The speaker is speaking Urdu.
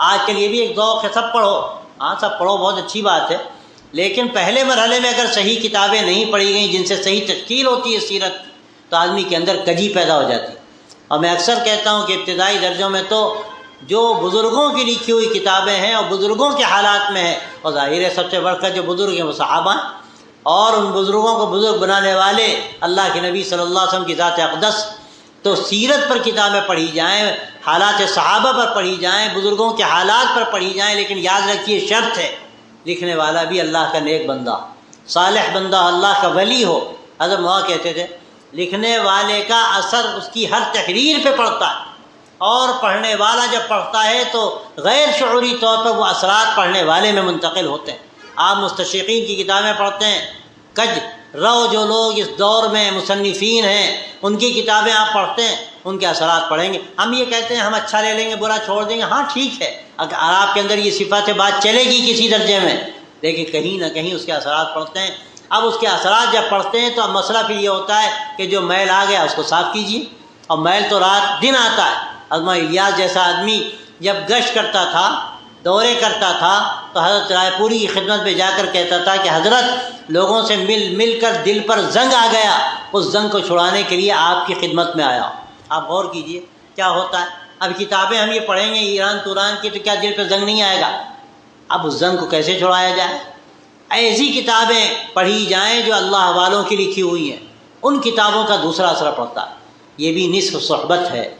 آج کل یہ بھی ایک ذوق ہے، سب پڑھو، ہاں سب پڑھو، بہت اچھی بات ہے، لیکن پہلے مرحلے میں اگر صحیح کتابیں نہیں پڑھی گئیں جن سے صحیح تشکیل ہوتی ہے سیرت، تو آدمی کے اندر کجی پیدا ہو جاتی ہے۔ اور میں اکثر کہتا ہوں کہ ابتدائی درجوں میں تو جو بزرگوں کی لکھی ہوئی کتابیں ہیں اور بزرگوں کے حالات میں ہے، اور ظاہر ہے سب سے بڑھ کر جو بزرگ ہیں وہ صحابہ ہیں، اور ان بزرگوں کو بزرگ بنانے والے اللہ کے نبی صلی اللہ علیہ وسلم کی ذات اقدس، تو سیرت پر کتابیں پڑھی جائیں، حالات صحابہ پر پڑھی جائیں، بزرگوں کے حالات پر پڑھی جائیں، لیکن یاد رکھیے شرط ہے لکھنے والا بھی اللہ کا نیک بندہ، صالح بندہ، اللہ کا ولی ہو۔ حضرت مولانا کہتے تھے لکھنے والے کا اثر اس کی ہر تحریر پہ پڑتا ہے، اور پڑھنے والا جب پڑھتا ہے تو غیر شعوری طور پر وہ اثرات پڑھنے والے میں منتقل ہوتے ہیں۔ آپ مستشرقین کی کتابیں پڑھتے ہیں، کج رو جو لوگ اس دور میں مصنفین ہیں ان کی کتابیں آپ پڑھتے ہیں، ان کے اثرات پڑھیں گے۔ ہم یہ کہتے ہیں ہم اچھا لے لیں گے برا چھوڑ دیں گے، ہاں ٹھیک ہے، اگر آپ کے اندر یہ صفت بات چلے گی کسی درجے میں، لیکن کہیں نہ کہیں اس کے اثرات پڑھتے ہیں۔ اب اس کے اثرات جب پڑھتے ہیں تو اب مسئلہ پھر یہ ہوتا ہے کہ جو میل آ گیا اس کو صاف کیجیے، اور میل تو رات دن آتا ہے۔ علامہ الیاس جیسا آدمی جب گشت کرتا تھا، دورے کرتا تھا، تو حضرت رائے پوری کی خدمت میں جا کر کہتا تھا کہ حضرت لوگوں سے مل کر دل پر زنگ آ گیا، اس زنگ کو چھڑانے کے لیے آپ کی خدمت میں آیا۔ آپ غور کیجئے کیا ہوتا ہے۔ اب کتابیں ہم یہ پڑھیں گے ایران توران کی، تو کیا دل پہ زنگ نہیں آئے گا؟ اب اس زنگ کو کیسے چھڑایا جائے؟ ایسی کتابیں پڑھی جائیں جو اللہ والوں کی لکھی ہوئی ہیں، ان کتابوں کا دوسرا اثر پڑتا ہے۔ یہ بھی نصف صحبت ہے۔